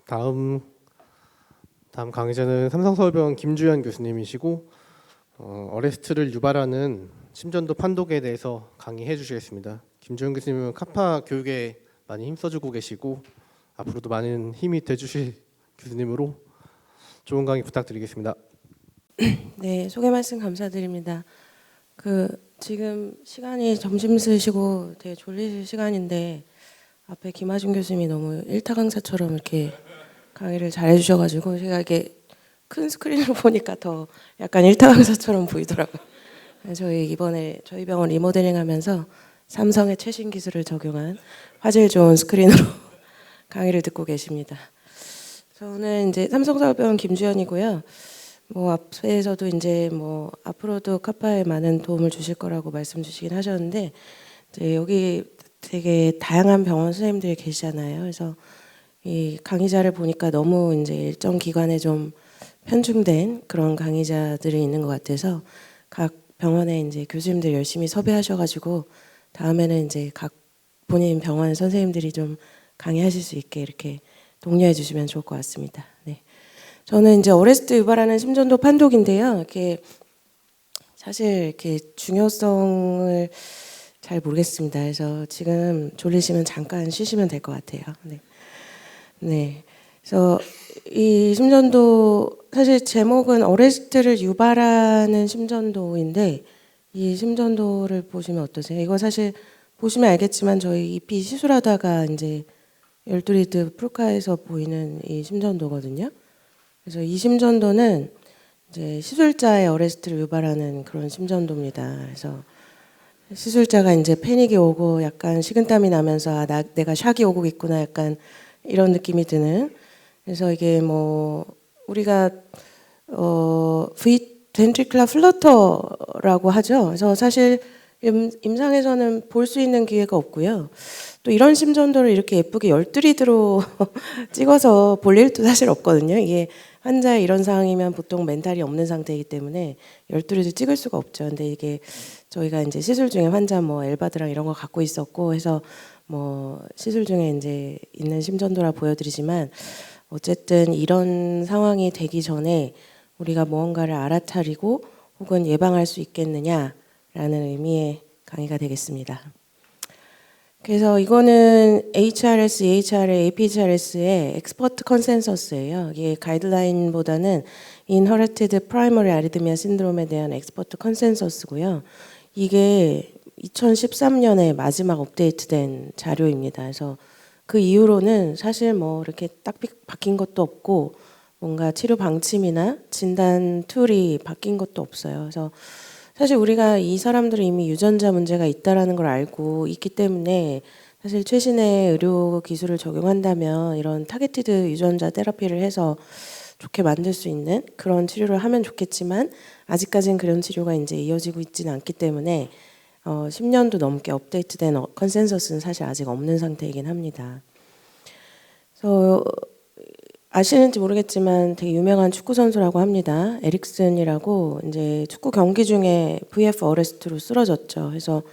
다음 강의자는 삼성서울병원 김주현 교수님이시고 어레스트를 유발하는 심전도 판독에 대해서 강의해 주시겠습니다. 김주현 교수님은 카파 교육에 많이 힘써주고 계시고 앞으로도 많은 힘이 돼주실 교수님으로 좋은 강의 부탁드리겠습니다. 네, 소개 말씀 감사드립니다. 지금 시간이 점심 쓰시고 되게 졸리실 시간인데 앞에 김하준 교수님이 너무 일타 강사처럼 이렇게 강의를 잘 해주셔가지고 제가 이렇게 큰 스크린으로 보니까 더 약간 일타 강사처럼 보이더라고요. 이번에 저희 병원 리모델링하면서 삼성의 최신 기술을 적용한 화질 좋은 스크린으로 강의를 듣고 계십니다. 저는 이제 삼성서울병원 김주현이고요. 앞에서도 이제 앞으로도 카파에 많은 도움을 주실 거라고 말씀 주시긴 하셨는데 이제 여기 되게 다양한 병원 선생님들이 계시잖아요. 그래서 이 강의자를 보니까 너무 이제 일정 기관에 좀 편중된 그런 강의자들이 있는 것 같아서 각 병원에 이제 교수님들 열심히 섭외하셔가지고 다음에는 이제 각 본인 병원 선생님들이 좀 강의하실 수 있게 이렇게 독려해 주시면 좋을 것 같습니다. 네. 저는 이제 어레스트 유발하는 심전도 판독인데요. 이렇게 사실 이렇게 중요성을 잘 모르겠습니다. 그래서 지금 졸리시면 잠깐 쉬시면 될 것 같아요. 네. 네. 그래서 이 심전도 사실 제목은 어레스트를 유발하는 심전도인데 이 심전도를 보시면 어떠세요? 이거 사실 보시면 알겠지만 저희 EP 시술하다가 이제 열두리드 프루카에서 보이는 이 심전도거든요. 그래서 이 심전도는 이제 시술자의 어레스트를 유발하는 그런 심전도입니다. 그래서 시술자가 이제 패닉이 오고 약간 식은땀이 나면서 내가 샥이 오고 있구나 약간 이런 느낌이 드는. 그래서 이게 우리가 ventricular flutter라고 하죠. 그래서 사실 임상에서는 볼 수 있는 기회가 없고요. 또 이런 심전도를 이렇게 예쁘게 열두리드로 찍어서 볼 일도 사실 없거든요. 이게 환자의 이런 상황이면 보통 멘탈이 없는 상태이기 때문에 열두리드 찍을 수가 없죠. 근데 이게 저희가 이제 시술 중에 환자 엘바드랑 이런 거 갖고 있었고 해서 시술 중에 이제 있는 심전도라 보여드리지만 어쨌든 이런 상황이 되기 전에 우리가 무언가를 알아차리고 혹은 예방할 수 있겠느냐라는 의미의 강의가 되겠습니다. 그래서 이거는 HRS, EHRA, APHRS의 엑스퍼트 컨센서스예요. 이게 가이드라인보다는 Inherited Primary Arrhythmia Syndrome에 대한 엑스퍼트 컨센서스고요. 이게 2013년에 마지막 업데이트된 자료입니다. 그래서 그 이후로는 사실 이렇게 딱 바뀐 것도 없고 뭔가 치료 방침이나 진단 툴이 바뀐 것도 없어요. 그래서 사실 우리가 이 사람들은 이미 유전자 문제가 있다라는 걸 알고 있기 때문에 사실 최신의 의료 기술을 적용한다면 이런 타겟티드 유전자 테라피를 해서 좋게 만들 수 있는 그런 치료를 하면 좋겠지만 아직까지는 그런 치료가 이제 이어지고 있지는 않기 때문에 10년도 넘게 업데이트된 컨센서스는 사실 아직 없는 상태이긴 합니다. 그래서 아시는지 모르겠지만 되게 유명한 축구 선수라고 합니다. 에릭슨이라고 이제 축구 경기 중에 VF 어레스트로 쓰러졌죠. 그래서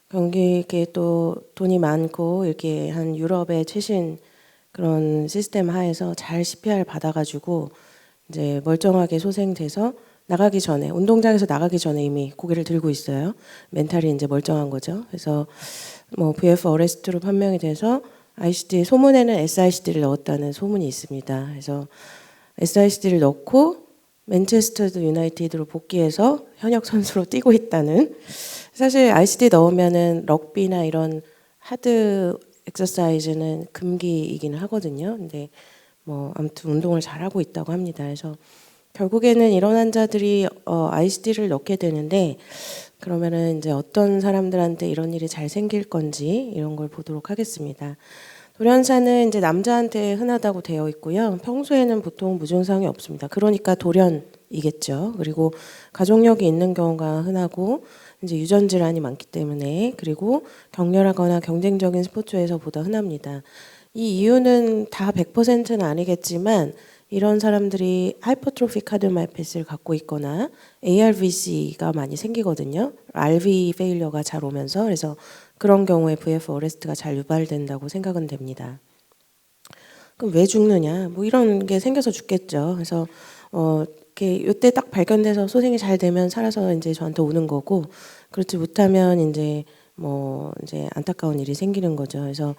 경기에 또 돈이 많고 이렇게 한 유럽의 최신 그런 시스템 하에서 잘 CPR 받아가지고 이제 멀쩡하게 소생돼서 나가기 전에 운동장에서 나가기 전에 이미 고개를 들고 있어요. 멘탈이 이제 멀쩡한 거죠. 그래서 VF 어레스트로 판명이 돼서 ICD 소문에는 SICD를 넣었다는 소문이 있습니다. 그래서 SICD를 넣고 맨체스터 유나이티드로 복귀해서 현역 선수로 뛰고 있다는. 사실 ICD 넣으면은 럭비나 이런 하드 엑서사이즈는 금기이기는 하거든요. 근데 아무튼 운동을 잘하고 있다고 합니다. 그래서 결국에는 이런 환자들이 ICD를 넣게 되는데 그러면은 이제 어떤 사람들한테 이런 일이 잘 생길 건지 이런 걸 보도록 하겠습니다. 돌연사는 이제 남자한테 흔하다고 되어 있고요. 평소에는 보통 무증상이 없습니다. 그러니까 돌연이겠죠. 그리고 가족력이 있는 경우가 흔하고 이제 유전 질환이 많기 때문에 그리고 격렬하거나 경쟁적인 스포츠에서보다 흔합니다. 이 이유는 다 100%는 아니겠지만 이런 사람들이 하이퍼트로피 카디오마이패스를 갖고 있거나 ARVC가 많이 생기거든요. RV 페일러가 잘 오면서 그래서 그런 경우에 VF 어레스트가 잘 유발된다고 생각은 됩니다. 그럼 왜 죽느냐? 뭐 이런 게 생겨서 죽겠죠. 그래서 이렇게 이때 딱 발견돼서 소생이 잘 되면 살아서 이제 저한테 오는 거고, 그렇지 못하면 이제 뭐 이제 안타까운 일이 생기는 거죠. 그래서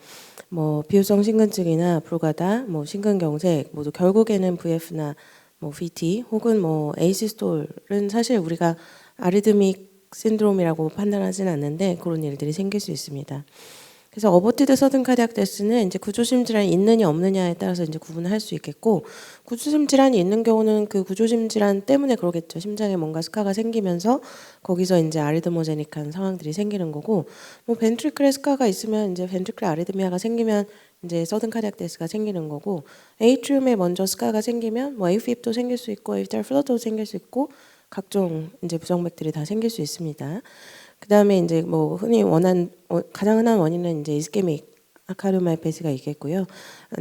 뭐 비후성 심근증이나 불가다, 뭐 심근경색 모두 결국에는 VF나 뭐 VT 혹은 뭐 에이시스톨은 사실 우리가 아리드믹 신드롬이라고 판단하지는 않는데 그런 일들이 생길 수 있습니다. 그래서 어버티드 서든 카디악 데스는 이제 구조심 질환이 있느냐 없느냐에 따라서 이제 구분을 할 수 있겠고, 구조심 질환이 있는 경우는 그 구조심 질환 때문에 그러겠죠. 심장에 뭔가 스카가 생기면서 거기서 이제 아리드모제닉한 상황들이 생기는 거고, 뭐 벤트리클에 스카가 있으면 이제 벤트리클 아리드미아가 생기면 이제 서든 카디악 데스가 생기는 거고, 에이트리움에 먼저 스카가 생기면 뭐 AFib도 생길 수 있고 에이트리얼 플러터도 생길 수 있고 각종 이제 부정맥들이 다 생길 수 있습니다. 그 다음에 이제 뭐 흔히 가장 흔한 원인은 이제 이스케믹 카르디오마이오패시가 있겠고요.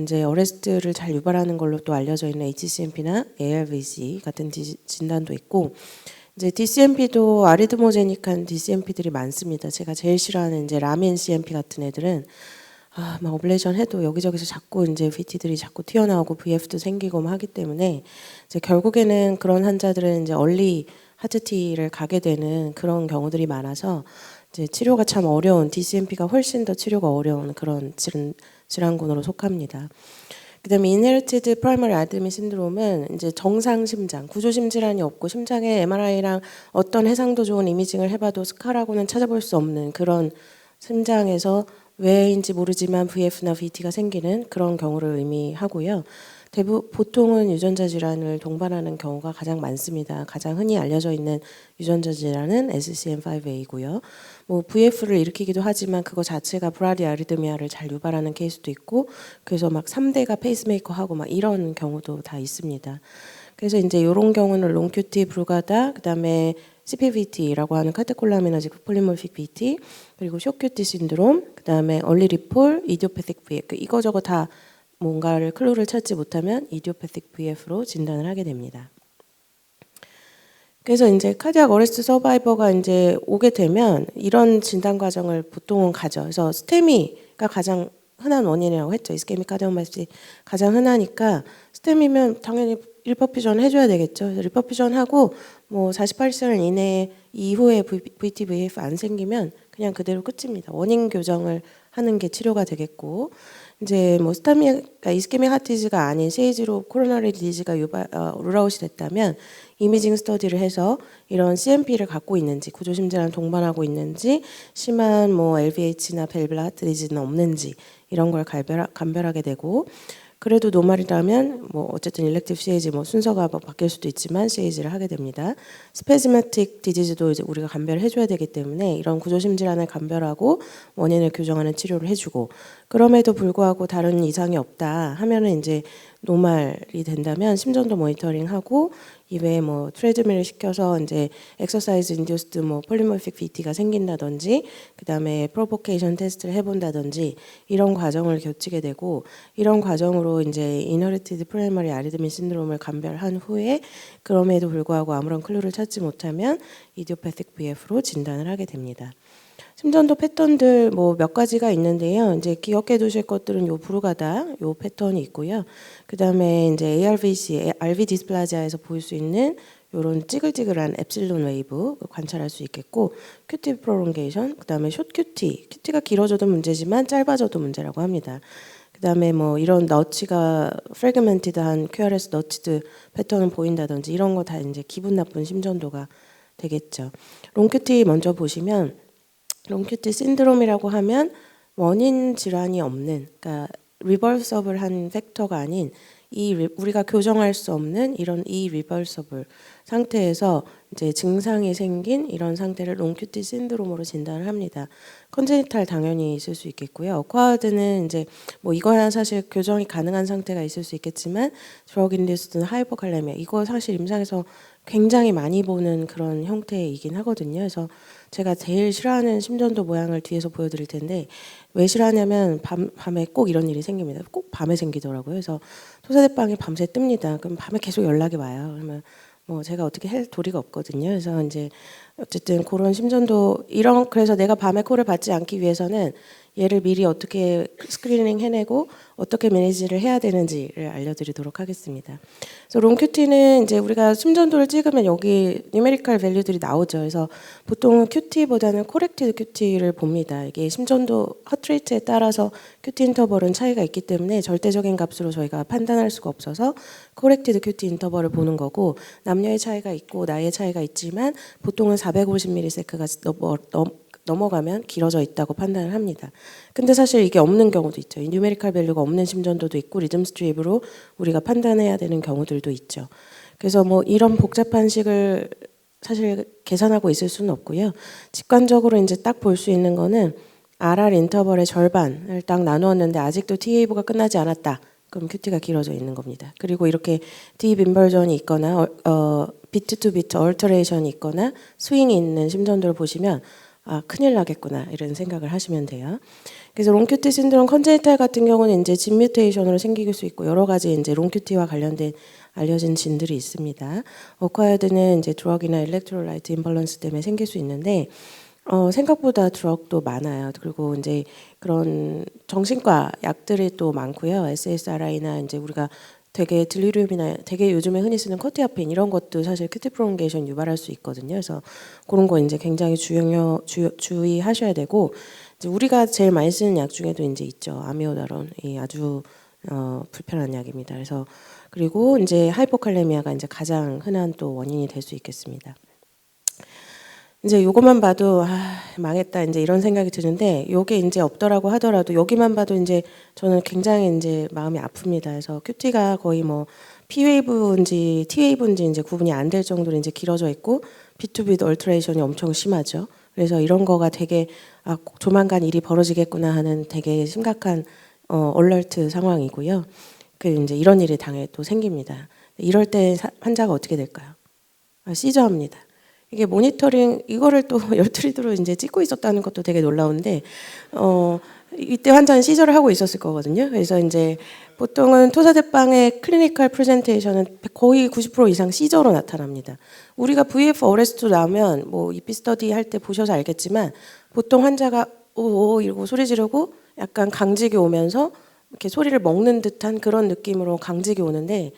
이제 어레스트를 잘 유발하는 걸로 또 알려져 있는 HCMP나 ARVC 같은 진단도 있고, 이제 DCMP도 아리드모제닉한 DCMP들이 많습니다. 제가 제일 싫어하는 이제 라멘 CMP 같은 애들은 막 오블레이션 해도 여기저기서 자꾸 이제 VT들이 자꾸 튀어나오고 VF도 생기고 막 하기 때문에 이제 결국에는 그런 환자들은 이제 얼리 하트티를 가게 되는 그런 경우들이 많아서 이제 치료가 참 어려운, DCMP가 훨씬 더 치료가 어려운 그런 질환군으로 속합니다. 그다음에 인헤리티드 프라이머리 아드미 신드롬은 이제 정상 심장, 구조심 질환이 없고 심장에 MRI랑 어떤 해상도 좋은 이미징을 해봐도 스카라고는 찾아볼 수 없는 그런 심장에서 왜인지 모르지만 VF나 VT가 생기는 그런 경우를 의미하고요. 보통은 유전자 질환을 동반하는 경우가 가장 많습니다. 가장 흔히 알려져 있는 유전자 질환은 SCN5A고요. 뭐 VF를 일으키기도 하지만 그거 자체가 브라디 아리드미아를 잘 유발하는 케이스도 있고, 그래서 막 3대가 페이스메이커 하고 막 이런 경우도 다 있습니다. 그래서 이제 이런 경우는 롱큐티 불가다, 그다음에 CPVT라고 하는 카테콜라미너직 폴리몰픽 VT, 그리고 숏큐티 신드롬, 그다음에 얼리 리폴, 이디오패틱 VF, 이거저거 다 뭔가를 클루를 찾지 못하면 이디오패틱 VF로 진단을 하게 됩니다. 그래서 이제 카디악 어레스트 서바이버가 이제 오게 되면 이런 진단 과정을 보통은 가죠. 그래서 스테미가 가장 흔한 원인이라고 했죠. 이스케믹 카디오마이오패시 가장 흔하니까 스테미면 당연히 리퍼퓨전 해줘야 되겠죠. 그래서 리퍼퓨전 하고 뭐 48시간 이내에 이후에 VT, VF 안 생기면 그냥 그대로 끝입니다. 원인 교정을 하는 게 치료가 되겠고, 이제 뭐 그러니까 이스케믹 하티즈가 아닌 세이지로 코로나리 디지가 룰아웃이 됐다면 이미징 스터디를 해서 이런 CMP를 갖고 있는지, 구조심질환 동반하고 있는지, 심한 뭐 LVH나 밸브라 하트 디지는 없는지 이런 걸 감별하게 되고, 그래도 노말이라면 뭐 어쨌든 일렉티브 CAG 뭐 순서가 바뀔 수도 있지만 CAG를 하게 됩니다. 스페즈마틱 디지즈도 이제 우리가 감별을 해줘야 되기 때문에 이런 구조심 질환을 감별하고 원인을 교정하는 치료를 해주고, 그럼에도 불구하고 다른 이상이 없다 하면은 이제 노말이 된다면 심전도 모니터링하고 이외에 뭐 트레드밀을 시켜서 이제 엑서사이즈 인듀스드 뭐 폴리모픽 VT가 생긴다든지, 그다음에 프로보케이션 테스트를 해본다든지 이런 과정을 거치게 되고, 이런 과정으로 이제 이너리티드 프라이머리 아리드미 신드롬을 감별한 후에 그럼에도 불구하고 아무런 클루를 찾지 못하면 이디오패틱 VF로 진단을 하게 됩니다. 심전도 패턴들 뭐 몇 가지가 있는데요. 이제 기억해 두실 것들은 요 부르가다 요 패턴이 있고요. 그다음에 이제 ARVC, RV 디스플라지아에서 보일 수 있는 요런 찌글찌글한 엡실론 웨이브 관찰할 수 있겠고, 큐티 프롤롱게이션, 그다음에 숏 큐티가 길어져도 문제지만 짧아져도 문제라고 합니다. 그다음에 뭐 이런 너치가 프래그멘티드한 QRS 너치드 패턴을 보인다든지 이런 거 다 이제 기분 나쁜 심전도가 되겠죠. 롱큐티 먼저 보시면 롱큐티 신드롬이라고 하면 원인 질환이 없는, 그러니까 리버서블한 팩터가 아닌 우리가 교정할 수 없는 이런 리버서블 상태에서 이제 증상이 생긴 이런 상태를 롱큐티 신드롬으로 진단을 합니다. 컨제니탈 당연히 있을 수 있겠고요. 어콰드는 이제 뭐 이거야 사실 교정이 가능한 상태가 있을 수 있겠지만 드러그 인듀스드 하이퍼칼레미아 이거 사실 임상에서 굉장히 많이 보는 그런 형태이긴 하거든요. 그래서 제가 제일 싫어하는 심전도 모양을 뒤에서 보여드릴 텐데, 왜 싫어하냐면 밤에 꼭 이런 일이 생깁니다. 꼭 밤에 생기더라고요. 그래서 토사대빵이 밤새 뜹니다. 그럼 밤에 계속 연락이 와요. 그러면 뭐 제가 어떻게 할 도리가 없거든요. 그래서 이제 어쨌든 그런 심전도 그래서 내가 밤에 콜을 받지 않기 위해서는 얘를 미리 어떻게 스크리닝 해내고 어떻게 매니지를 해야 되는지를 알려드리도록 하겠습니다. 그래서 롱QT는 이제 우리가 심전도를 찍으면 여기 뉴메리컬 밸류들이 나오죠. 그래서 보통은 QT보다는 코렉티드 QT를 봅니다. 이게 심전도 허트레이트에 따라서 QT 인터벌은 차이가 있기 때문에 절대적인 값으로 저희가 판단할 수가 없어서 코렉티드 QT 인터벌을 보는 거고, 남녀의 차이가 있고 나이의 차이가 있지만 보통은 450ms가 넘어가면 길어져 있다고 판단을 합니다. 근데 사실 이게 없는 경우도 있죠. 이 뉴메리컬 밸류가 없는 심전도도 있고 리듬 스트립으로 우리가 판단해야 되는 경우들도 있죠. 그래서 뭐 이런 복잡한 식을 사실 계산하고 있을 수는 없고요. 직관적으로 이제 딱 볼 수 있는 거는 RR 인터벌의 절반을 딱 나누었는데 아직도 TAV가 끝나지 않았다. 그럼 QT가 길어져 있는 겁니다. 그리고 이렇게 딥 인버전이 있거나 비트 투 비트 얼터레이션이 있거나 스윙이 있는 심전도를 보시면 아, 큰일 나겠구나 이런 생각을 하시면 돼요. 그래서 롱QT 신드롬 컨제니탈 같은 경우는 이제 진 뮤테이션으로 생길 수 있고 여러 가지 이제 롱QT와 관련된 알려진 진들이 있습니다. 어콰이어드는 이제 드럭이나 일렉트로라이트 임밸런스 때문에 생길 수 있는데 생각보다 드럭도 많아요. 그리고 이제 그런 정신과 약들이 또 많고요. SSRI나 이제 우리가 되게 딜리리움이나 되게 요즘에 흔히 쓰는 코티아핀 이런 것도 사실 큐티 프롤ongation 유발할 수 있거든요. 그래서 그런 거 이제 굉장히 주의하셔야 되고, 이제 우리가 제일 많이 쓰는 약 중에도 이제 있죠. 아미오다론이 아주 불편한 약입니다. 그래서 그리고 이제 하이포칼레미아가 이제 가장 흔한 또 원인이 될 수 있겠습니다. 이제 요것만 봐도 망했다 이제 이런 생각이 드는데, 요게 이제 없더라고 하더라도 여기만 봐도 이제 저는 굉장히 이제 마음이 아픕니다. 그래서 큐티가 거의 뭐 P웨이브인지 T웨이브인지 이제 구분이 안 될 정도로 이제 길어져 있고 비투빗 얼터레이션이 엄청 심하죠. 그래서 이런 거가 되게 조만간 일이 벌어지겠구나 하는 되게 심각한 얼러트 상황이고요. 그 이제 이런 일이 당연히 또 생깁니다. 이럴 때 환자가 어떻게 될까요? 시저합니다. 이게 모니터링 이거를 또 열트리드로 이제 찍고 있었다는 것도 되게 놀라운데 이때 환자는 시저를 하고 있었을 거거든요. 그래서 이제 보통은 토사대빵의 클리니컬 프레젠테이션은 거의 90% 이상 시저로 나타납니다. 우리가 VF 어레스트 나오면 뭐 EP 스터디 할 때 보셔서 알겠지만 보통 환자가 오 이러고 소리 지르고 약간 강직이 오면서 이렇게 소리를 먹는 듯한 그런 느낌으로 강직이 오는데,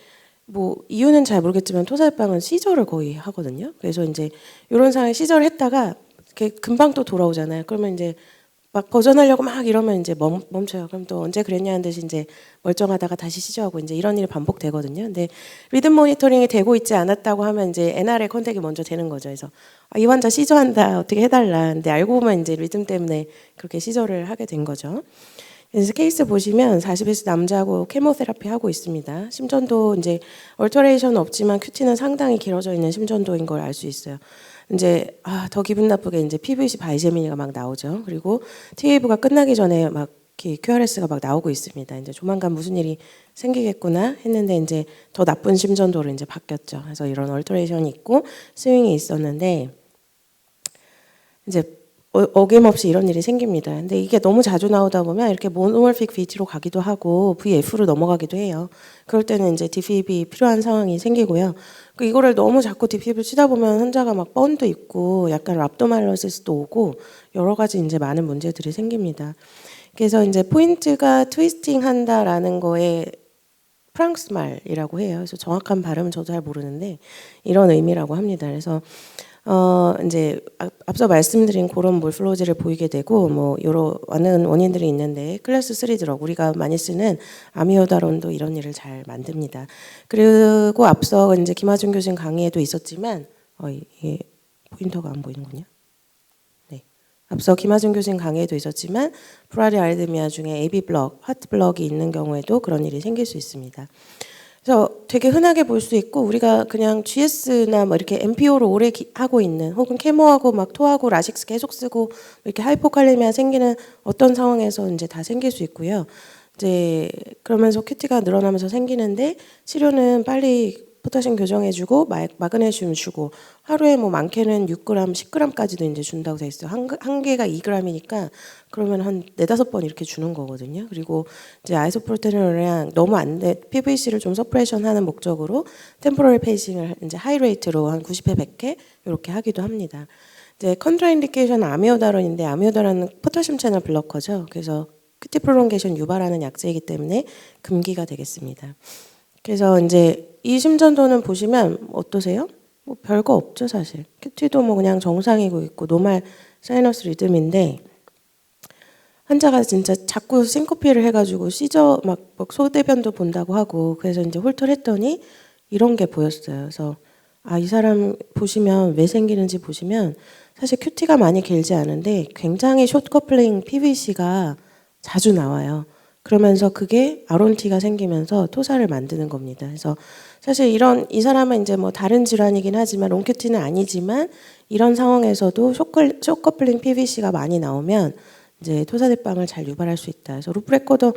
뭐 이유는 잘 모르겠지만 토사빵은 시저를 거의 하거든요. 그래서 이제 이런 상황에 시저를 했다가 이렇게 금방 또 돌아오잖아요. 그러면 이제 막 버전하려고 막 이러면 이제 멈춰요. 그럼 또 언제 그랬냐는 듯이 이제 멀쩡하다가 다시 시저하고 이제 이런 일이 반복되거든요. 근데 리듬 모니터링이 되고 있지 않았다고 하면 이제 NR의 컨택이 먼저 되는 거죠. 그래서 이 환자 시저한다 어떻게 해달라. 근데 알고 보면 이제 리듬 때문에 그렇게 시저를 하게 된 거죠. 그래서 케이스 보시면 40S 남자하고 케모테라피 하고 있습니다. 심전도 이제 얼터레이션은 없지만 큐티는 상당히 길어져 있는 심전도인 걸 알 수 있어요. 이제 더 기분 나쁘게 이제 PVC 바이제미니가 막 나오죠. 그리고 TAV가 끝나기 전에 막 QRS가 막 나오고 있습니다. 이제 조만간 무슨 일이 생기겠구나 했는데 이제 더 나쁜 심전도로 이제 바뀌었죠. 그래서 이런 얼터레이션이 있고 스윙이 있었는데 이제 어김없이 이런 일이 생깁니다. 근데 이게 너무 자주 나오다 보면 이렇게 모노멀픽 VT로 가기도 하고 VF로 넘어가기도 해요. 그럴 때는 이제 디핍이 필요한 상황이 생기고요. 이거를 너무 자꾸 디핍을 치다 보면 환자가 막 뻔도 있고 약간 랍도말러시스도 오고 여러 가지 이제 많은 문제들이 생깁니다. 그래서 이제 포인트가 트위스팅 한다라는 거에 프랑스 말이라고 해요. 그래서 정확한 발음은 저도 잘 모르는데 이런 의미라고 합니다. 그래서 이제 앞서 말씀드린 그런 몰플로지를 보이게 되고 뭐 여러 많은 원인들이 있는데 클래스 3 드럭 우리가 많이 쓰는 아미오다론도 이런 일을 잘 만듭니다. 그리고 앞서 이제 김하준 교수님 강의에도 있었지만 이게 포인터가 안 보이는군요. 네. 앞서 김하준 교수님 강의에도 있었지만 프라리 아리드미아 중에 AB 블럭, 하트 블럭이 있는 경우에도 그런 일이 생길 수 있습니다. 그래서 되게 흔하게 볼 수 있고 우리가 그냥 GS나 뭐 이렇게 MPO를 오래 하고 있는 혹은 케모하고 막 토하고 라식스 계속 쓰고 이렇게 하이포칼레미아 생기는 어떤 상황에서 이제 다 생길 수 있고요. 이제 그러면서 큐티가 늘어나면서 생기는데 치료는 빨리 포타슘 교정해주고 마그네슘 주고 하루에 뭐 많게는 6g, 10g까지도 이제 준다고 돼 있어요. 한 개가 2g이니까 그러면 한 4-5번 이렇게 주는 거거든요. 그리고 이제 아이소프로테놀이랑 너무 안 돼, PVC를 좀 서프레션하는 목적으로 템포럴 페이싱을 이제 하이 레이트로 한 90회 100회 이렇게 하기도 합니다. 이제 컨트라인디케이션 아미오다론인데 아미오다론은 포타슘 채널 블러커죠. 그래서 큐티 프롤롱게이션 유발하는 약제이기 때문에 금기가 되겠습니다. 그래서 이제 이 심전도는 보시면 어떠세요? 뭐 별거 없죠 사실. 큐티도 뭐 그냥 정상이고 있고 노말 사이너스 리듬인데 환자가 진짜 자꾸 싱코피를 해가지고 시저 막 소대변도 본다고 하고 그래서 이제 홀터를 했더니 이런 게 보였어요. 그래서 아, 이 사람 보시면 왜 생기는지 보시면 사실 큐티가 많이 길지 않은데 굉장히 숏커플링 PVC가 자주 나와요. 그러면서 그게 아론티가 생기면서 토사를 만드는 겁니다. 그래서 사실 이 사람은 이제 뭐 다른 질환이긴 하지만 롱큐티는 아니지만 이런 상황에서도 숏커플링 PVC가 많이 나오면 이제 토사대빵을 잘 유발할 수 있다. 그래서 루프 레코더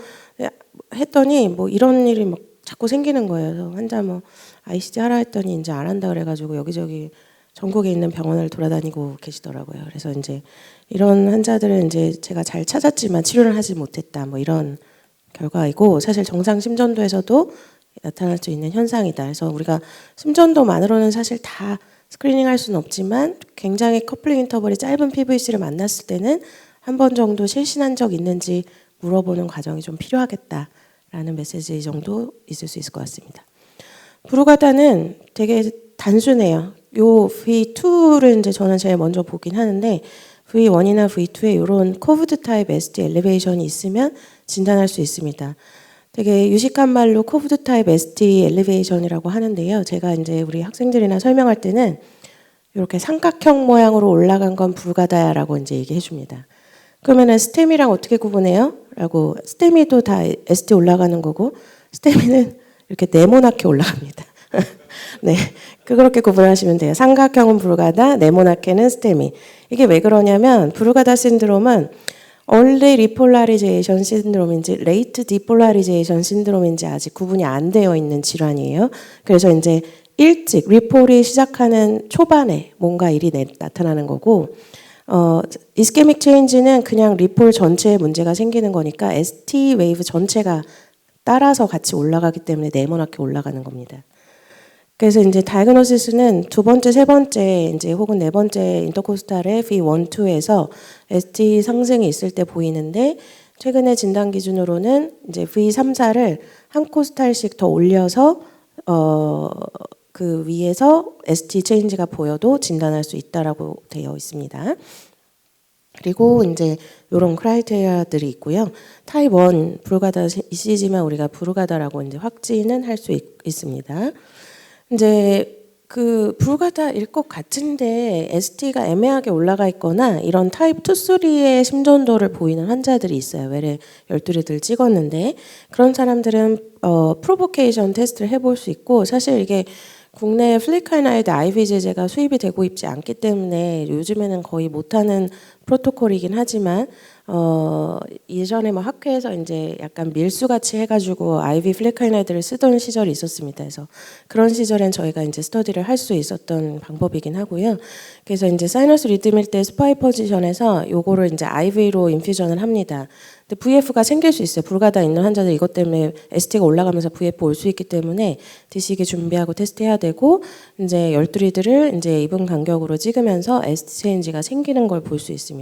했더니 뭐 이런 일이 막 자꾸 생기는 거예요. 그래서 환자 뭐 ICG 하라 했더니 이제 안 한다 그래가지고 여기저기 전국에 있는 병원을 돌아다니고 계시더라고요. 그래서 이제 이런 환자들은 이제 제가 잘 찾았지만 치료를 하지 못했다. 뭐 이런 결과이고 사실 정상 심전도에서도 나타날 수 있는 현상이다. 그래서 우리가 심전도만으로는 사실 다 스크리닝할 수는 없지만 굉장히 커플링 인터벌이 짧은 PVC를 만났을 때는 한 번 정도 실신한 적 있는지 물어보는 과정이 좀 필요하겠다라는 메시지 정도 있을 수 있을 것 같습니다. 브루가다는 되게 단순해요. 요 V2를 이제 저는 제일 먼저 보긴 하는데 V1이나 V2에 이런 커브드 타입 ST 엘리베이션이 있으면 진단할 수 있습니다. 되게 유식한 말로 커브드 타입 ST 엘리베이션이라고 하는데요. 제가 이제 우리 학생들이나 설명할 때는 이렇게 삼각형 모양으로 올라간 건 브루가다야라고 이제 얘기해 줍니다. 그러면은 스테미랑 어떻게 구분해요? 라고 스테미도 다 ST 올라가는 거고 스테미는 이렇게 네모나게 올라갑니다. 네, 그렇게 구분하시면 돼요. 삼각형은 브루가다, 네모나게는 스테미. 이게 왜 그러냐면 브루가다 신드롬은 early repolarization 신드롬인지 late depolarization 신드롬인지 아직 구분이 안 되어 있는 질환이에요. 그래서 이제 일찍 리폴이 시작하는 초반에 뭔가 일이 나타나는 거고 이스케믹 체인지는 그냥 리폴 전체에 문제가 생기는 거니까 ST 웨이브 전체가 따라서 같이 올라가기 때문에 네모나게 올라가는 겁니다. 그래서 이제 다이그노시스는 두 번째, 세 번째 이제 혹은 네 번째 인터코스탈의 V1, 2에서 ST 상승이 있을 때 보이는데 최근의 진단 기준으로는 이제 V3, 4를 한 코스탈씩 더 올려서 그 위에서 ST 체인지가 보여도 진단할 수 있다라고 되어 있습니다. 그리고 이제 이런 크라이테리아들이 있고요. 타입 1 브루가다 ECG만 우리가 브루가다라고 이제 확진은 할 수 있습니다. 이제 그 브루가다일 것 같은데 ST가 애매하게 올라가 있거나 이런 타입 2, 3의 심전도를 보이는 환자들이 있어요. 외래 열두리들 찍었는데 그런 사람들은 프로보케이션 테스트를 해볼 수 있고 사실 이게 국내 플리카이나이드 IV 제제가 수입이 되고 있지 않기 때문에 요즘에는 거의 못하는 프로토콜이긴 하지만 예전에 뭐 학회에서 이제 약간 밀수같이 해가지고 IV 플리카이나이드를 쓰던 시절이 있었습니다. 그래서 그런 시절엔 저희가 이제 스터디를 할 수 있었던 방법이긴 하고요. 그래서 이제 사이너스 리듬일 때 스파이 포지션에서 요거를 이제 IV로 인퓨전을 합니다. 근데 VF가 생길 수 있어요. 브루가다 있는 환자들 이것 때문에 ST가 올라가면서 VF 올 수 있기 때문에 드시기 준비하고 테스트해야 되고 이제 열두리들을 이제 2분 간격으로 찍으면서 ST 체인지가 생기는 걸 볼 수 있습니다.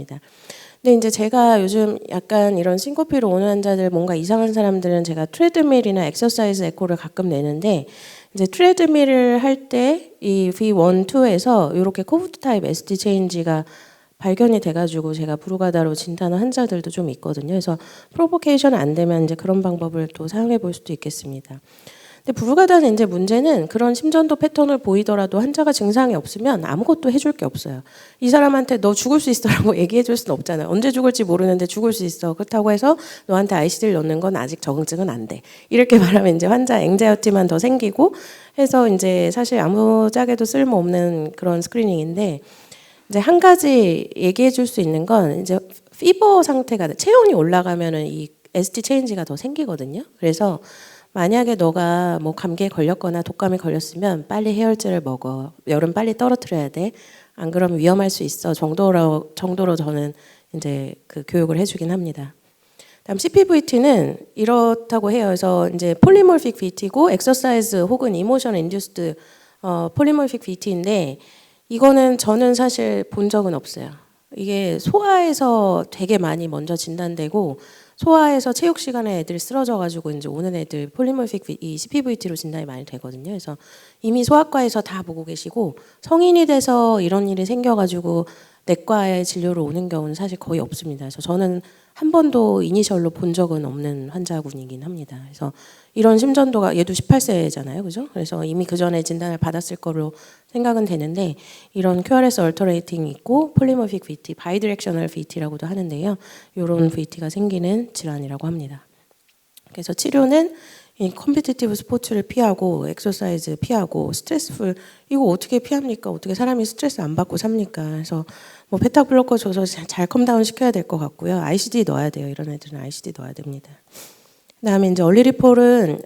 근데 이제 제가 요즘 약간 이런 싱코피로 오는 환자들 뭔가 이상한 사람들은 제가 트레드밀이나 엑서사이즈 에코를 가끔 내는데 이제 트레드밀을 할 때 이 V1, 2에서 이렇게 코브드 타입 ST 체인지가 발견이 돼가지고 제가 브루가다로 진단한 환자들도 좀 있거든요. 그래서 프로보케이션 안 되면 이제 그런 방법을 또 사용해 볼 수도 있겠습니다. 근데 브루가다는 이제 문제는 그런 심전도 패턴을 보이더라도 환자가 증상이 없으면 아무것도 해줄 게 없어요. 이 사람한테 너 죽을 수 있어라고 얘기해 줄 수는 없잖아요. 언제 죽을지 모르는데 죽을 수 있어. 그렇다고 해서 너한테 ICD를 넣는 건 아직 적응증은 안 돼. 이렇게 말하면 이제 환자 앵자이티만 더 생기고 해서 이제 사실 아무 짝에도 쓸모없는 그런 스크리닝인데 이제 한 가지 얘기해 줄 수 있는 건 이제 피버 상태가 체온이 올라가면은 이 ST 체인지가 더 생기거든요. 그래서 만약에 너가 뭐 감기에 걸렸거나 독감에 걸렸으면 빨리 해열제를 먹어. 열은 빨리 떨어뜨려야 돼. 안 그러면 위험할 수 있어. 정도로 저는 이제 그 교육을 해주긴 합니다. 다음 CPVT는 이렇다고 해요. 그래서 이제 폴리몰픽 VT고 엑서사이즈 혹은 이모션 인듀스드 폴리몰픽 VT인데 이거는 저는 사실 본 적은 없어요. 이게 소아에서 되게 많이 먼저 진단되고 소아에서 체육 시간에 애들이 쓰러져가지고 이제 오는 애들 폴리모픽 이 CPVT로 진단이 많이 되거든요. 그래서 이미 소아과에서 다 보고 계시고 성인이 돼서 이런 일이 생겨가지고 내과에 진료를 오는 경우는 사실 거의 없습니다. 그래서 저는 한 번도 이니셜로 본 적은 없는 환자군이긴 합니다. 그래서 이런 심전도가 얘도 18세잖아요, 그죠? 그래서 이미 그 전에 진단을 받았을 거로 생각은 되는데 이런 QRS 얼터레이팅 있고 폴리모픽 VT, 바이디렉셔널 VT라고도 하는데요. 이런 VT가 생기는 질환이라고 합니다. 그래서 치료는 이 컴피티티브 스포츠를 피하고 엑서사이즈 피하고 스트레스풀 이거 어떻게 피합니까? 어떻게 사람이 스트레스 안 받고 삽니까? 그래서 뭐 베타 블로커 줘서 잘 컴다운 시켜야 될 것 같고요. ICD 넣어야 돼요. 이런 애들은 ICD 넣어야 됩니다. 그다음에 이제 얼리 리폴은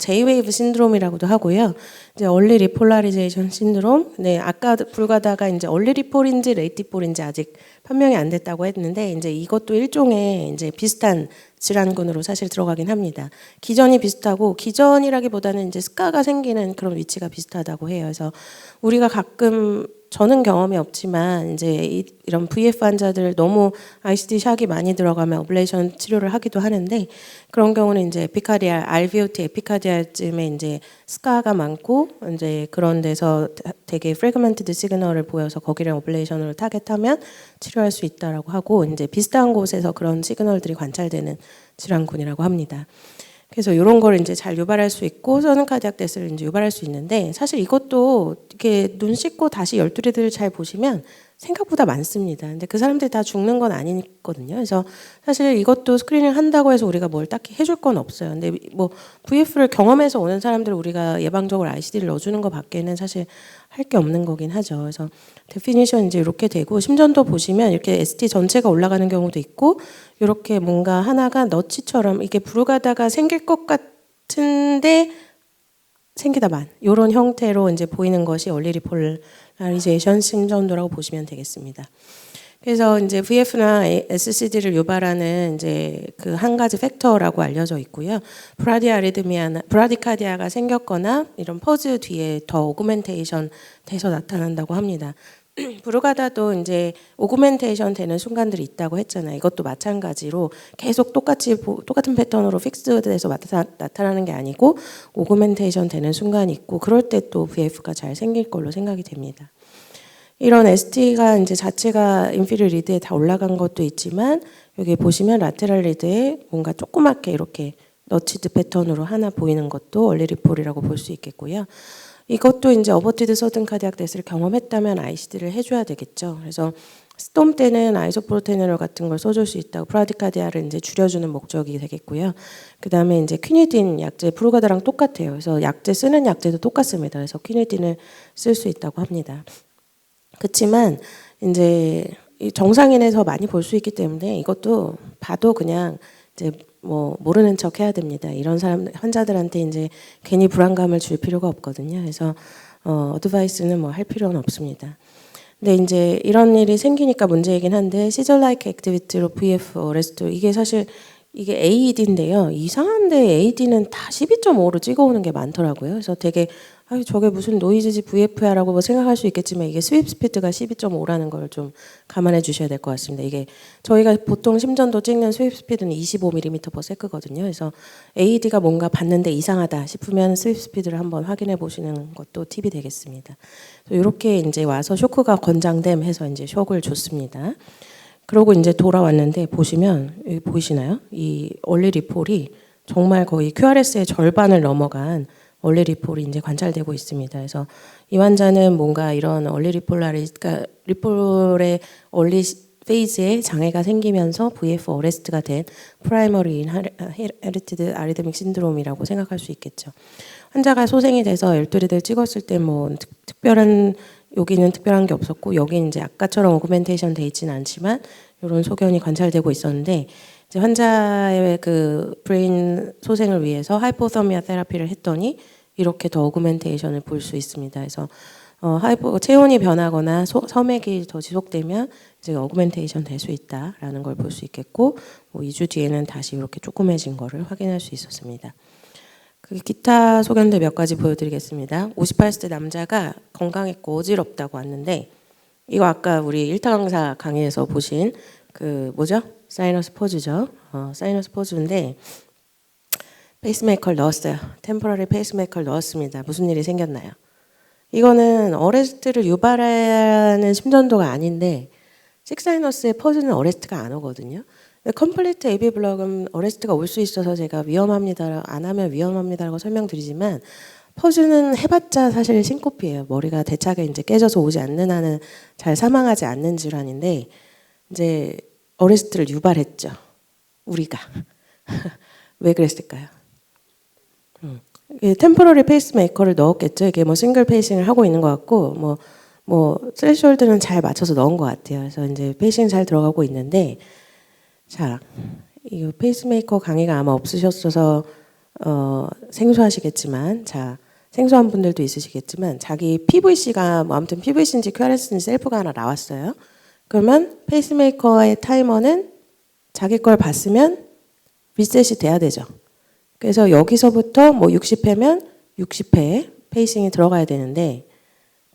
J-웨이브 신드롬이라고도 하고요. 이제 얼리 리폴라리제이션 신드롬. 네, 아까 불가다가 이제 얼리 리폴인지 레이트 리폴인지 아직 판명이 안 됐다고 했는데 이제 이것도 일종의 이제 비슷한 질환군으로 사실 들어가긴 합니다. 기전이 비슷하고 기전이라기보다는 이제 스카가 생기는 그런 위치가 비슷하다고 해요. 그래서 우리가 가끔 저는 경험이 없지만 이제 이런 VF 환자들 너무 ICD 샥이 많이 들어가면 어블레이션 치료를 하기도 하는데 그런 경우는 이제 에피카디알, RVOT 에피카디알쯤에 이제 스카가 많고 이제 그런 데서 되게 프래그먼티드 시그널을 보여서 거기를 어블레이션으로 타겟하면 치료할 수 있다라고 하고 이제 비슷한 곳에서 그런 시그널들이 관찰되는 질환군이라고 합니다. 그래서 이런 걸 이제 잘 유발할 수 있고 서든 카디악 데스를 이제 유발할 수 있는데 사실 이것도 이렇게 눈 씻고 다시 열두리들을 잘 보시면 생각보다 많습니다. 근데 그 사람들이 다 죽는 건 아니거든요. 그래서 사실 이것도 스크리닝 한다고 해서 우리가 뭘 딱히 해줄 건 없어요. 근데 뭐 VF를 경험해서 오는 사람들 우리가 예방적으로 ICD를 넣어주는 것 밖에는 사실 할 게 없는 거긴 하죠. 그래서 데피니션 이제 이렇게 되고 심전도 보시면 이렇게 ST 전체가 올라가는 경우도 있고 이렇게 뭔가 하나가 너치처럼 이게 부르가다가 생길 것 같은데 생기다만 이런 형태로 이제 보이는 것이 얼리 리폴라리제이션 심전도라고 보시면 되겠습니다. 그래서 이제 VF나 SCD를 유발하는 이제 그 한 가지 팩터라고 알려져 있고요. 브라디카디아가 생겼거나 이런 퍼즈 뒤에 더 오그멘테이션 돼서 나타난다고 합니다. 브루가다도 이제 오그멘테이션 되는 순간들이 있다고 했잖아요. 이것도 마찬가지로 계속 똑같은 패턴으로 픽스돼서 나타나는 게 아니고 오그멘테이션 되는 순간이 있고 그럴 때 또 VF가 잘 생길 걸로 생각이 됩니다. 이런 ST가 이제 자체가 인피리어 리드에 다 올라간 것도 있지만 여기 보시면 라테랄 리드에 뭔가 조그맣게 이렇게 너치드 패턴으로 하나 보이는 것도 얼리 리폴이라고 볼 수 있겠고요. 이것도 이제 어버티드 서든 카디악 데스를 경험했다면 ICD를 해줘야 되겠죠. 그래서 스톰 때는 아이소프로테놀 같은 걸 써줄 수 있다고 브라디카디아를 이제 줄여주는 목적이 되겠고요. 그 다음에 이제 퀴니딘 약제 프루가다랑 똑같아요. 그래서 약제 쓰는 약제도 똑같습니다. 그래서 퀴니딘을 쓸 수 있다고 합니다. 그렇지만 이제 정상인에서 많이 볼 수 있기 때문에 이것도 봐도 그냥 이제 뭐 모르는 척 해야 됩니다. 이런 사람 환자들한테 이제 괜히 불안감을 줄 필요가 없거든요. 그래서 어드바이스는 뭐 할 필요는 없습니다. 근데 이제 이런 일이 생기니까 문제이긴 한데 시절 라이크 액티비티로 VF 어레스트 이게 사실 이게 AED인데요. 이상한데 AED는 다 12.5로 찍어오는 게 많더라고요. 그래서 되게 저게 무슨 노이즈지 VF야라고 뭐 생각할 수 있겠지만 이게 스윕 스피드가 12.5라는 걸 좀 감안해 주셔야 될 것 같습니다. 이게 저희가 보통 심전도 찍는 스윕 스피드는 25mm/s거든요. 그래서 AED가 뭔가 봤는데 이상하다 싶으면 스윕 스피드를 한번 확인해 보시는 것도 팁이 되겠습니다. 이렇게 이제 와서 쇼크가 권장됨 해서 이제 쇼크를 줬습니다. 그러고 이제 돌아왔는데 보시면 여기 보이시나요? 이 얼리 리폴이 정말 거의 QRS의 절반을 넘어간 얼리 리폴이 이제 관찰되고 있습니다. 그래서 이 환자는 뭔가 이런 얼리 그러니까 리폴의 얼리 페이즈에 장애가 생기면서 VF 어레스트가 된 프라이머리 인헤리티드 아리드믹 신드롬이라고 생각할 수 있겠죠. 환자가 소생이 돼서 열두리들 찍었을 때 뭐 특별한 여기는 특별한 게 없었고 여기 이제 아까처럼 오그멘테이션 돼 있지는 않지만 이런 소견이 관찰되고 있었는데 이제 환자의 그 브레인 소생을 위해서 하이포서미아 테라피를 했더니 이렇게 더 오그멘테이션을 볼 수 있습니다. 그래서 체온이 변하거나 섬액이 더 지속되면 이제 오그멘테이션 될 수 있다라는 걸 볼 수 있겠고 뭐 2주 뒤에는 다시 이렇게 조그매진 거를 확인할 수 있었습니다. 그 기타 소견들 몇 가지 보여드리겠습니다. 58세 남자가 건강했고 어지럽다고 왔는데 이거 아까 우리 1타 강사 강의에서 보신 그 뭐죠? 사이너스 포즈죠. 사이너스 포즈인데 페이스메이커를 넣었어요. 템포러리 페이스메이커를 넣었습니다. 무슨 일이 생겼나요? 이거는 어레스트를 유발하는 심전도가 아닌데 식사이너스의 퍼즈는 어레스트가 안 오거든요. 컴플리트 AB 블럭은 어레스트가 올 수 있어서 제가 위험합니다, 안 하면 위험합니다라고 설명드리지만 퍼즈는 해봤자 사실 신코피예요. 머리가 대차게 이제 깨져서 오지 않는 한은 잘 사망하지 않는 질환인데 이제 어레스트를 유발했죠. 우리가 왜 그랬을까요? 템포러리 페이스메이커를 넣었겠죠. 이게 뭐 싱글 페이싱을 하고 있는 것 같고 뭐 스레시홀드는 잘 맞춰서 넣은 것 같아요. 그래서 이제 페이싱 잘 들어가고 있는데 자, 이 페이스메이커 강의가 아마 없으셨어서 생소하시겠지만 자 생소한 분들도 있으시겠지만 자기 PVC가 뭐 아무튼 PVC인지 QRS인지 셀프가 하나 나왔어요. 그러면 페이스메이커의 타이머는 자기 걸 봤으면 리셋이 돼야 되죠. 그래서 여기서부터 뭐 60회면 60회에 페이싱이 들어가야 되는데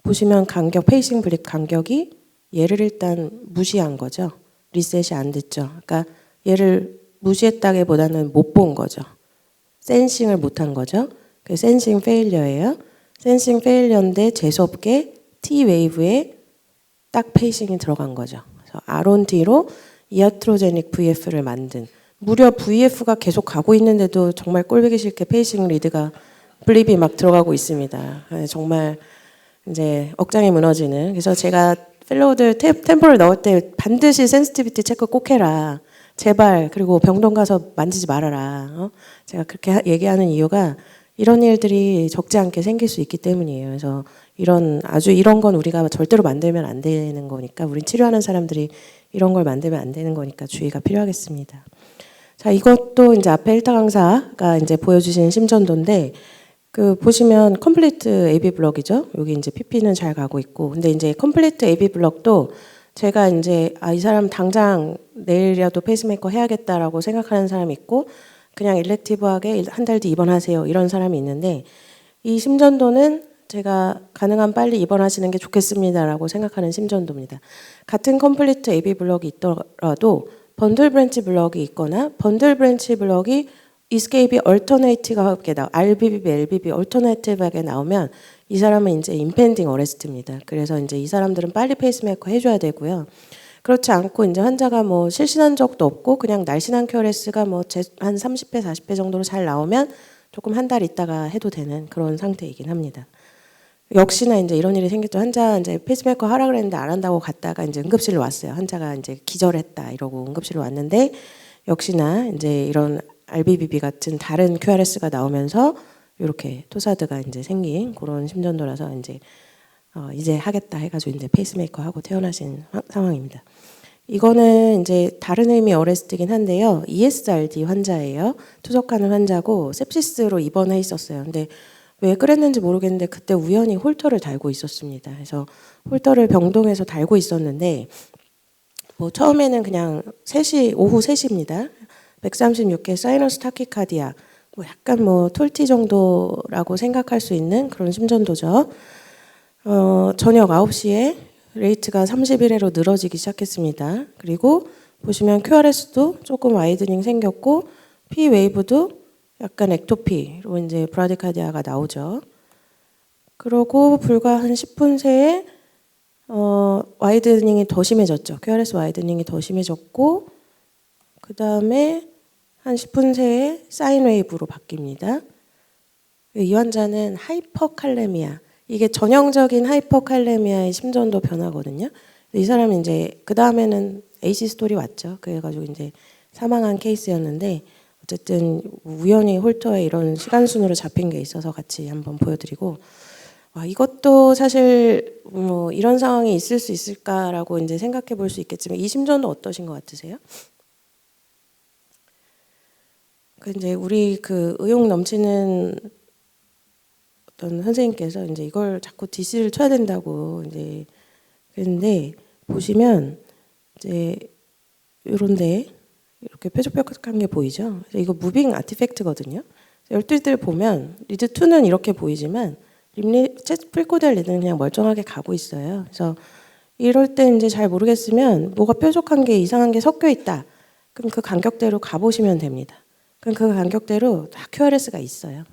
보시면 간격 페이싱 블릭 간격이 얘를 일단 무시한 거죠. 리셋이 안 됐죠. 그러니까 얘를 무시했다기보다는 못 본 거죠. 센싱을 못한 거죠. 그 센싱 페일러예요. 센싱 페일러인데 재수없게 T 웨이브에 딱 페이싱이 들어간 거죠. 그래서 R1T로 이아트로제닉 VF를 만든 무려 VF가 계속 가고 있는데도 정말 꼴보기 싫게 페이싱 리드가 블립이 막 들어가고 있습니다. 정말 이제 억장이 무너지는. 그래서 제가 펠로우들 템포를 넣을 때 반드시 센시티비티 체크 꼭 해라. 제발. 그리고 병동 가서 만지지 말아라. 제가 그렇게 얘기하는 이유가 이런 일들이 적지 않게 생길 수 있기 때문이에요. 그래서 이런 건 우리가 절대로 만들면 안 되는 거니까 우린 치료하는 사람들이 이런 걸 만들면 안 되는 거니까 주의가 필요하겠습니다. 자, 이것도 이제 앞에 1타 강사가 이제 보여주신 심전도인데 그 보시면 컴플리트 AB 블럭이죠. 여기 이제 PP는 잘 가고 있고 근데 이제 컴플리트 AB 블럭도 제가 이제 이 사람 당장 내일이라도 페이스메이커 해야겠다라고 생각하는 사람이 있고 그냥 일렉티브하게 한 달 뒤 입원하세요 이런 사람이 있는데 이 심전도는 제가 가능한 빨리 입원하시는 게 좋겠습니다라고 생각하는 심전도입니다. 같은 컴플리트 AB 블럭이 있더라도 번들 브랜치 블럭이 있거나 번들 브랜치 블럭이 이스케이프 얼터네이티브하게 RBB, LBB 얼터네이티브하게 나오면 이 사람은 이제 임펜딩 어레스트입니다. 그래서 이제 이 사람들은 빨리 페이스메이커 해줘야 되고요. 그렇지 않고 이제 환자가 뭐 실신한 적도 없고 그냥 날씬한 QRS가 뭐 한 30회, 40회 정도로 잘 나오면 조금 한 달 있다가 해도 되는 그런 상태이긴 합니다. 역시나 이제 이런 일이 생겼죠. 환자 이제 페이스메이커 하라 그랬는데 안 한다고 갔다가 이제 응급실로 왔어요. 환자가 이제 기절했다 이러고 응급실로 왔는데 역시나 이제 이런 RBBB 같은 다른 QRS가 나오면서 이렇게 토사드가 이제 생긴 그런 심전도라서 이제 하겠다 해가지고 이제 페이스메이커 하고 퇴원하신 상황입니다. 이거는 이제 다른 의미 어레스트긴 한데요. ESRD 환자예요. 투석하는 환자고 sepsis로 입원해 있었어요. 근데 왜 그랬는지 모르겠는데 그때 우연히 홀터를 달고 있었습니다. 그래서 홀터를 병동에서 달고 있었는데 뭐 처음에는 그냥 오후 3시입니다. 136개 사이너스 타키카디아 뭐 약간 뭐 톨티 정도라고 생각할 수 있는 그런 심전도죠. 저녁 9시에 레이트가 31회로 늘어지기 시작했습니다. 그리고 보시면 QRS도 조금 와이드닝 생겼고 P 웨이브도 약간 액토피로 이제 브라디카디아가 나오죠. 그러고 불과 한 10분 새에 와이드닝이 더 심해졌죠. QRS 와이드닝이 더 심해졌고 그 다음에 한 10분 새에 사인 웨이브로 바뀝니다. 이 환자는 하이퍼칼레미아 이게 전형적인 하이퍼칼레미아의 심전도 변화거든요. 이 사람이 이제 그 다음에는 AC 스토리 왔죠. 그래가지고 이제 사망한 케이스였는데 어쨌든 우연히 홀터에 이런 시간 순으로 잡힌 게 있어서 같이 한번 보여드리고 이것도 사실 뭐 이런 상황이 있을 수 있을까라고 이제 생각해 볼 수 있겠지만 이 심전도 어떠신 것 같으세요? 그 이제 우리 그 의욕 넘치는 어떤 선생님께서 이제 이걸 자꾸 DC를 쳐야 된다고 이제 그랬는데 보시면 이제 요런데 이렇게 뾰족뾰족한 게 보이죠? 이거 무빙 아티팩트거든요. 열두리들 보면 리드 2는 이렇게 보이지만 프리코델 리드는 그냥 멀쩡하게 가고 있어요. 그래서 이럴 때 이제 잘 모르겠으면 뭐가 뾰족한 게 이상한 게 섞여 있다. 그럼 그 간격대로 가보시면 됩니다. 그럼 그 간격대로 다 QRS가 있어요.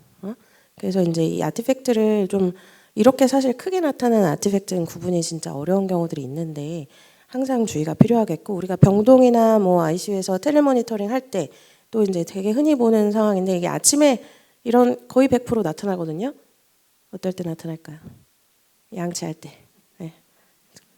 그래서 이제 이 아티팩트를 좀 이렇게 사실 크게 나타나는 아티팩트는 구분이 진짜 어려운 경우들이 있는데 항상 주의가 필요하겠고 우리가 병동이나 뭐 ICU에서 텔레모니터링 할 때 또 이제 되게 흔히 보는 상황인데 이게 아침에 이런 거의 100% 나타나거든요. 어떨 때 나타날까요? 양치할 때. 네.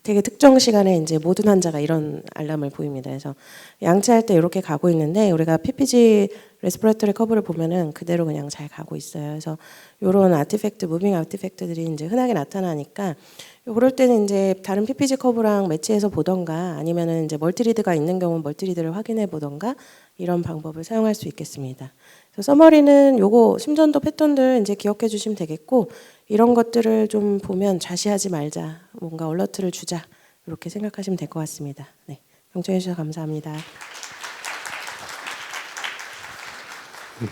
되게 특정 시간에 이제 모든 환자가 이런 알람을 보입니다. 그래서 양치할 때 이렇게 가고 있는데 우리가 PPG 레스피레터리 커브를 보면은 그대로 그냥 잘 가고 있어요. 그래서 이런 아티팩트, 무빙 아티팩트들이 이제 흔하게 나타나니까 그럴 때는 이제 다른 PPG 커브랑 매치해서 보던가 아니면은 이제 멀티리드가 있는 경우는 멀티리드를 확인해 보던가 이런 방법을 사용할 수 있겠습니다. 그래서 서머리는 요거 심전도 패턴들 이제 기억해 주시면 되겠고 이런 것들을 좀 보면 좌시하지 말자, 뭔가 얼러트를 주자 이렇게 생각하시면 될 것 같습니다. 네, 경청해 주셔서 감사합니다.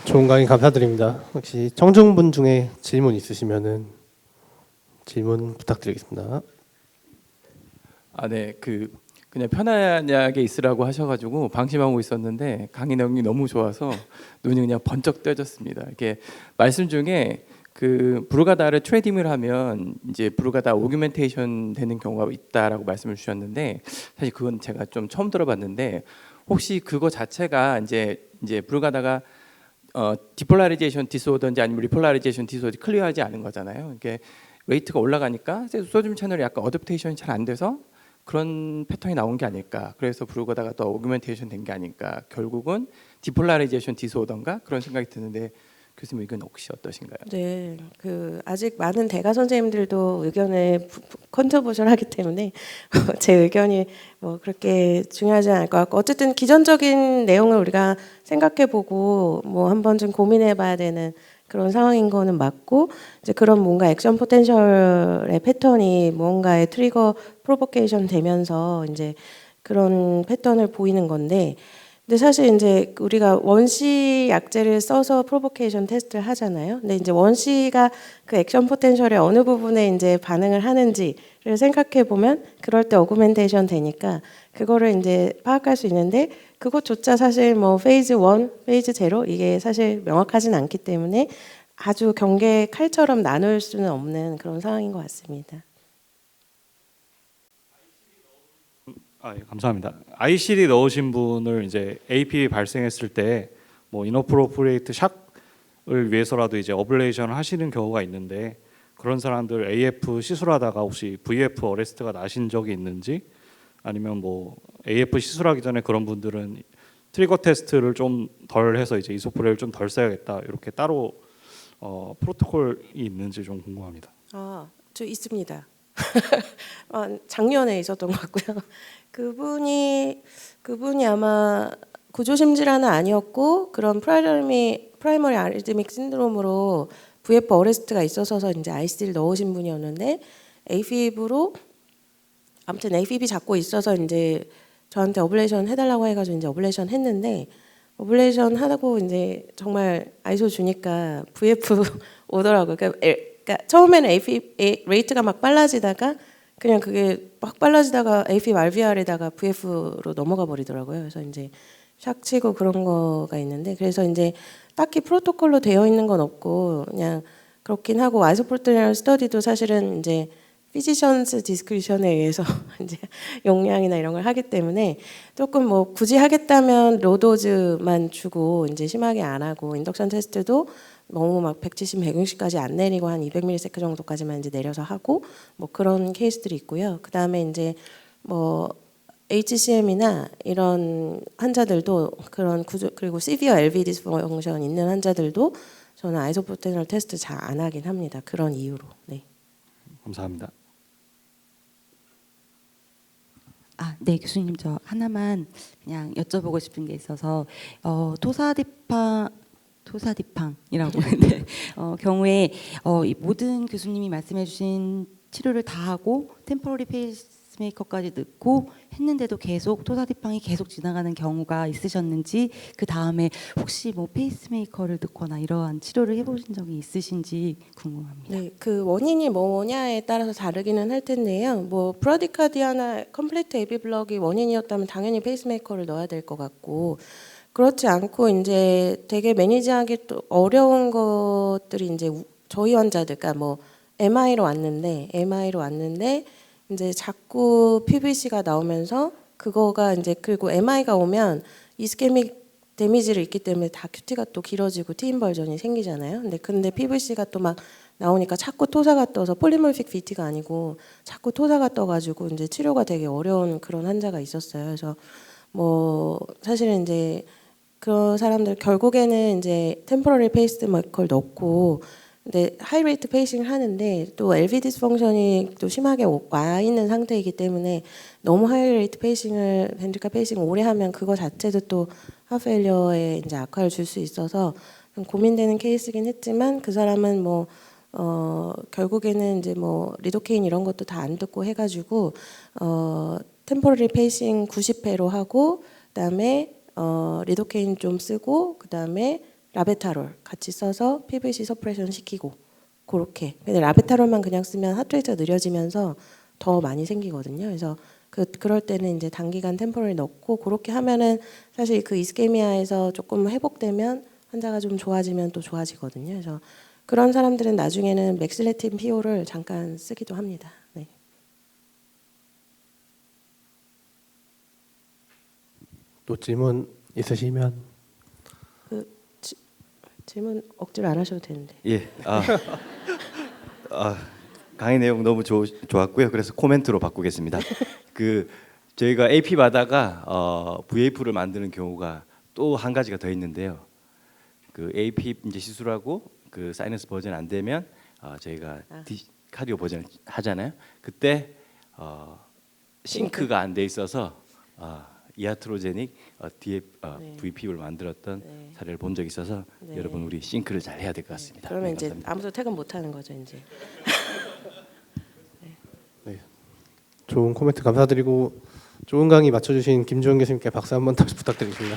좋은 강의 감사드립니다. 혹시 청중분 중에 질문 있으시면은 질문 부탁드리겠습니다. 네, 그냥 편안하게 있으라고 하셔가지고 방심하고 있었는데 강의 내용이 너무 좋아서 눈이 그냥 번쩍 떠졌습니다. 이렇게 말씀 중에 그 브루가다를 트레이딩을 하면 이제 브루가다 오규멘테이션 되는 경우가 있다라고 말씀을 주셨는데 사실 그건 제가 좀 처음 들어봤는데 혹시 그거 자체가 이제 브루가다가 디폴라리제이션 디스오더인지 아니면 리폴라리제이션 디스오더 클리어하지 않은 거잖아요. 이게 웨이트가 올라가니까 소듐 채널이 약간 어댑테이션이 잘 안 돼서 그런 패턴이 나온 게 아닐까. 그래서 브루가다가 또 오규멘테이션 된 게 아닐까. 결국은 디폴라리제이션 디스오더인가 그런 생각이 드는데 교수님 의견 혹시 어떠신가요? 네, 아직 많은 대가 선생님들도 의견을 컨트리뷰션하기 때문에 제 의견이 뭐 그렇게 중요하지 않을 것 같고 어쨌든 기존적인 내용을 우리가 생각해보고 뭐 한번 좀 고민해봐야 되는 그런 상황인 거는 맞고 이제 그런 뭔가 액션 포텐셜의 패턴이 무언가의 트리거 프로보케이션 되면서 이제 그런 패턴을 보이는 건데. 근데 사실 이제 우리가 원시 약제를 써서 프로보케이션 테스트를 하잖아요. 근데 이제 원시가 그 액션 포텐셜의 어느 부분에 이제 반응을 하는지를 생각해 보면 그럴 때 어구멘테이션 되니까 그거를 이제 파악할 수 있는데 그것조차 사실 뭐 페이즈 1, 페이즈 0 이게 사실 명확하진 않기 때문에 아주 경계 칼처럼 나눌 수는 없는 그런 상황인 것 같습니다. 예, 감사합니다. ICD 넣으신 분을 이제 AP 발생했을 때 뭐 이너프로프리에이트 샥을 위해서라도 이제 어블레이션을 하시는 경우가 있는데 그런 사람들 AF 시술하다가 혹시 VF 어레스트가 나신 적이 있는지 아니면 뭐 AF 시술하기 전에 그런 분들은 트리거 테스트를 좀 덜 해서 이제 이소프레를 좀 덜 써야겠다 이렇게 따로 프로토콜이 있는지 좀 궁금합니다. 저 있습니다. 작년에 있었던 것 같고요. 그분이 아마 구조심질환은 아니었고 그런 프라이머리 아리드믹 신드롬으로 VF 어레스트가 있어서 이제 ICD를 넣으신 분이었는데 AFib로 아무튼 AFib 잡고 있어서 이제 저한테 어블레이션 해달라고 해가지고 이제 어블레이션 했는데 어블레이션 하고 이제 정말 아이소 주니까 VF 오더라고요. 그러니까 처음에는 AFib 레이트가 막 빨라지다가 그냥 그게 막 빨라지다가 AFib RVR에다가 VF로 넘어가 버리더라고요. 그래서 이제 샥 치고 그런 거가 있는데 그래서 이제 딱히 프로토콜로 되어 있는 건 없고 그냥 그렇긴 하고 아이소프로테널 스터디도 사실은 이제 피지션스 디스크리션에 의해서 이제 용량이나 이런 걸 하기 때문에 조금 뭐 굳이 하겠다면 로도즈만 주고 이제 심하게 안 하고 인덕션 테스트도 너무 막 170, 160까지 안 내리고 한 200mS 정도까지만 이제 내려서 하고 뭐 그런 케이스들이 있고요. 그 다음에 이제 뭐 HCM이나 이런 환자들도 그런 구조 그리고 severe LV dysfunction 있는 환자들도 저는 아이소프로테널 테스트 잘 안 하긴 합니다. 그런 이유로. 네. 감사합니다. 네, 교수님 저 하나만 그냥 여쭤보고 싶은 게 있어서 토사디팡이라고 하는데 경우에 이 모든 교수님이 말씀해주신 치료를 다 하고 템포러리 페이스 페이스메이커까지 넣고 했는데도 계속 토사디팡이 계속 지나가는 경우가 있으셨는지, 그 다음에 혹시 뭐 페이스메이커를 넣거나 이러한 치료를 해보신 적이 있으신지 궁금합니다. 네, 그 원인이 뭐냐에 따라서 다르기는 할 텐데요. 뭐 브라디카디아나 컴플리트 AV 블럭이 원인이었다면 당연히 페이스메이커를 넣어야 될 것 같고, 그렇지 않고 이제 되게 매니지하기 또 어려운 것들이 이제 저희 환자들, 그러니까 뭐 MI로 왔는데 이제 자꾸 PVC가 나오면서 그거가 이제, 그리고 MI가 오면 이스케믹 데미지를 입기 때문에 다 큐티가 또 길어지고 트인 벌전이 생기잖아요. 근데 PVC가 또 막 나오니까 자꾸 토사가 떠서, 폴리몰픽 VT가 아니고 자꾸 토사가 떠가지고 이제 치료가 되게 어려운 그런 환자가 있었어요. 그래서 뭐 사실은 이제 그런 사람들 결국에는 이제 템포러리 페이스메이커를 넣고, 근데 하이 레이트 페이싱을 하는데 또 LV 디스펑션이 또 심하게 와 있는 상태이기 때문에 너무 하이 레이트 페이싱을, 벤트리카 페이싱을 오래 하면 그거 자체도 또 하프페일리어에 이제 악화를 줄 수 있어서 좀 고민되는 케이스긴 했지만, 그 사람은 뭐 결국에는 이제 뭐 리도케인 이런 것도 다 안 듣고 해가지고 템포러리 페이싱 90회로 하고, 그다음에 리도케인 좀 쓰고, 그다음에 라베타롤 같이 써서 PVC 서프레션 시키고, 그렇게. 근데 라베타롤만 그냥 쓰면 하트레이트가 느려지면서 더 많이 생기거든요. 그래서 그럴 때는 이제 단기간 템포럴 넣고, 그렇게 하면은 사실 그 이스케미아에서 조금 회복되면 환자가 좀 좋아지면 또 좋아지거든요. 그래서 그런 사람들은 나중에는 맥실레틴 피오를 잠깐 쓰기도 합니다. 네. 또 질문 있으시면. 질문 억지로 안 하셔도 되는데. 예. 강의 내용 너무 좋았고요. 그래서 코멘트로 바꾸겠습니다. 그 저희가 AP 받다가 VAF를 만드는 경우가 또 한 가지가 더 있는데요. 그 AP 이제 시술하고 그 사이너스 버전 안 되면 저희가 카디오 버전 하잖아요. 그때 싱크가 안 돼 있어서 이아트로제닉 VP를 만들었던 네. 사례를 본 적이 있어서 네. 여러분 우리 싱크를 잘 해야 될 것 같습니다. 그러면 네, 이제 감사합니다. 아무도 퇴근 못 하는 거죠, 이제. 좋은 코멘트 감사드리고 좋은 강의 맞춰주신 김주원 교수님께 박수 한번 다시 부탁드리겠습니다.